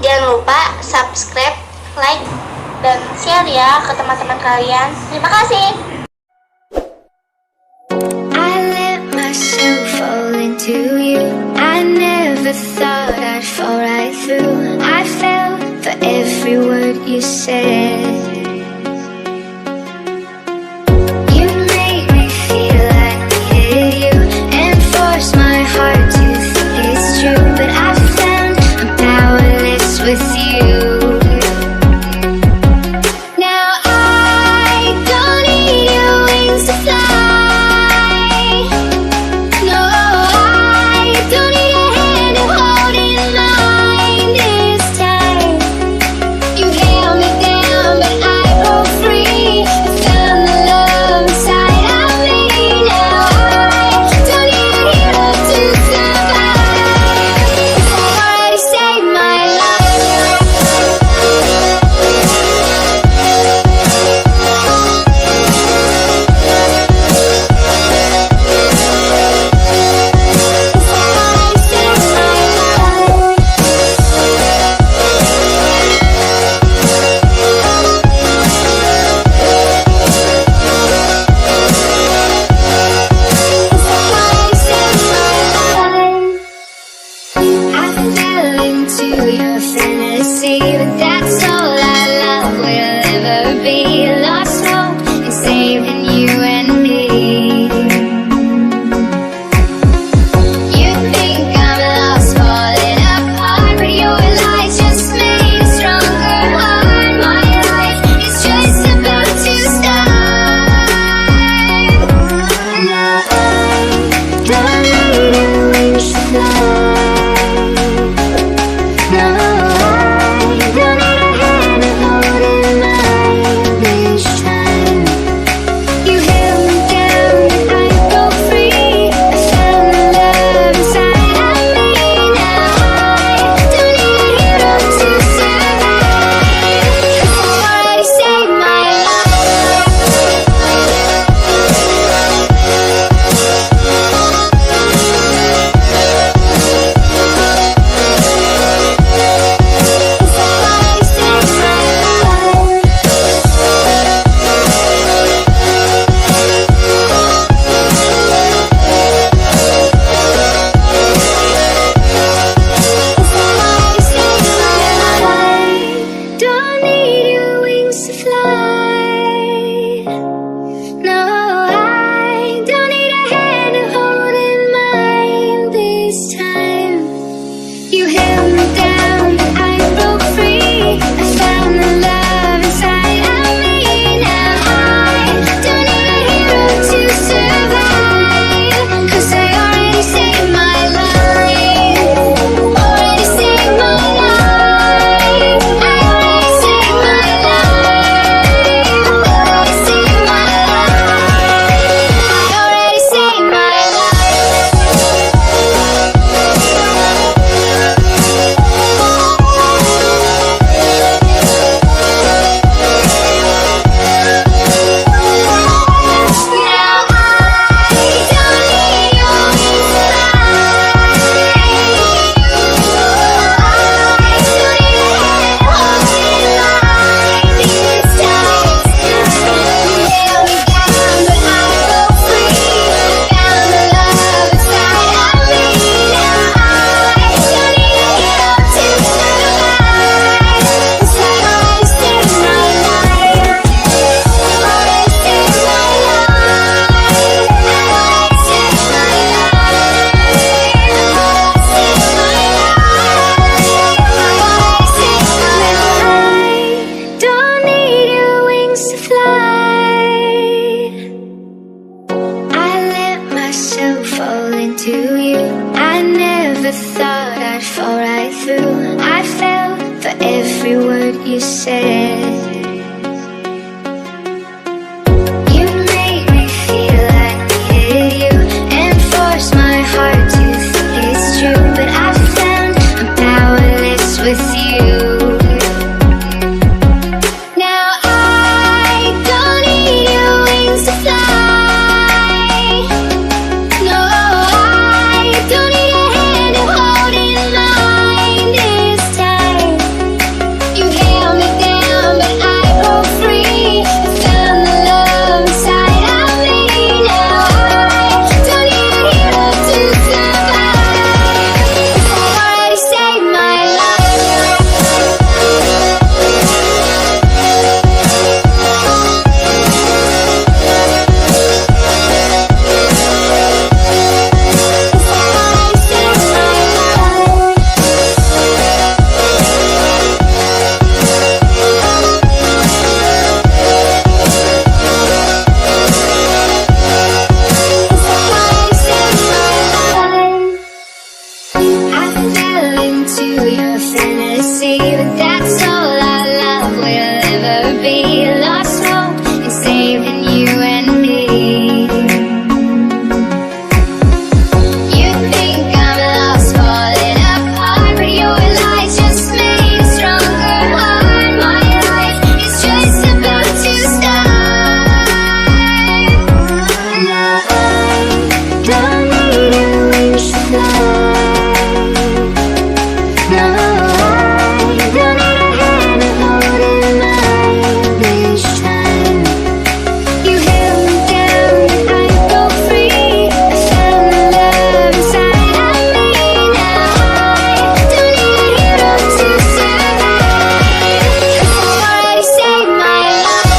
Jangan lupa subscribe, like, dan share ya ke teman-teman kalian. Terima kasih. I let myself fall into you. I never thought I'd fall right through. I fell for every word you said. You made me feel like I hit you and forced my heart to think it's true. But I found I'm powerless with you. fantasy, but that's all our love will ever be. Lost hope in saving you and me. You think I'm lost, falling apart, but your light just made a stronger heart. My life is just about to start. Now I don't need your wings to fly. No, I don't need a hand to hold in mine this time. You held me down and I broke free. I found the love inside of me. Now I don't need a hero to survive, 'cause you already saved my life.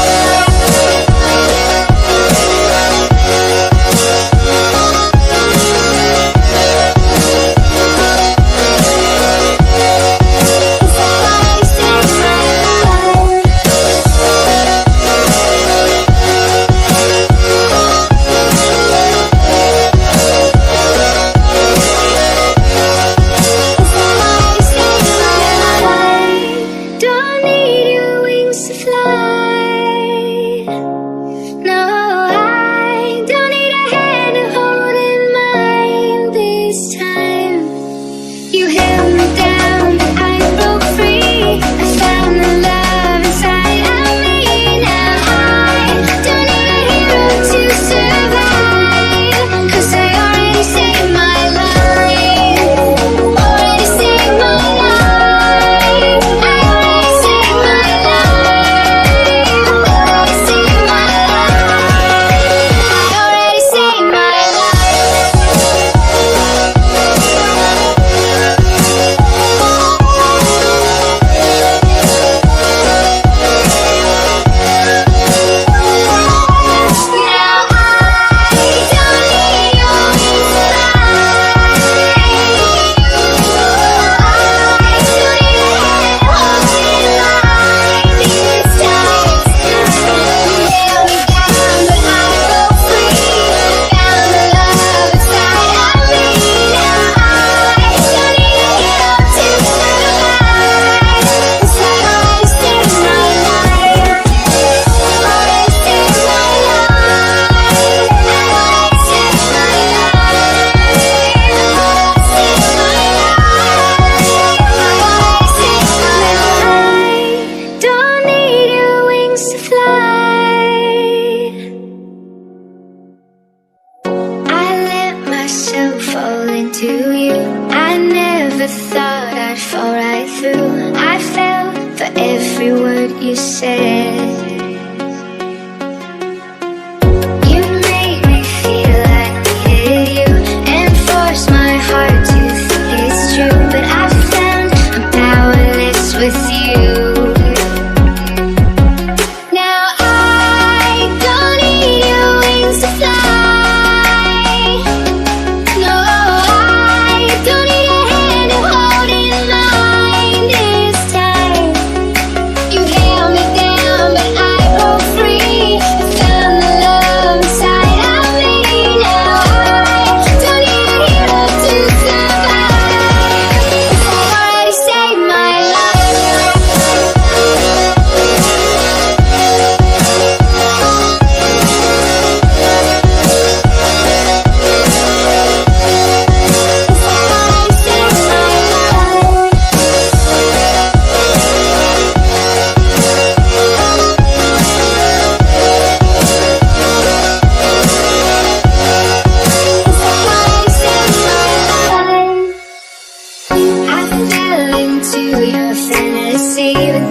Don't need your wings to fly. No, I don't need a hand to hold in mine this time. You held me down, but I broke free. I found the love inside of me. Now I don't need a hero to survive, 'cause I already saved my life. Already saved my life. I already saved my life. Already saved my life. I already saved my don't need your wings to fly. I let myself fall into you. I never thought I'd fall right through. I fell for every word you said. You made me feel like I needed you and forced my heart to think it's true. But I found I'm powerless with you. Now I don't need your wings to fly. No, I don't need a hand to hold in mine this time. You held me down, but I broke free. I found the love inside of me. Now I don't need a hero to survive, 'cause I already saved my life. I fell into your fantasy, but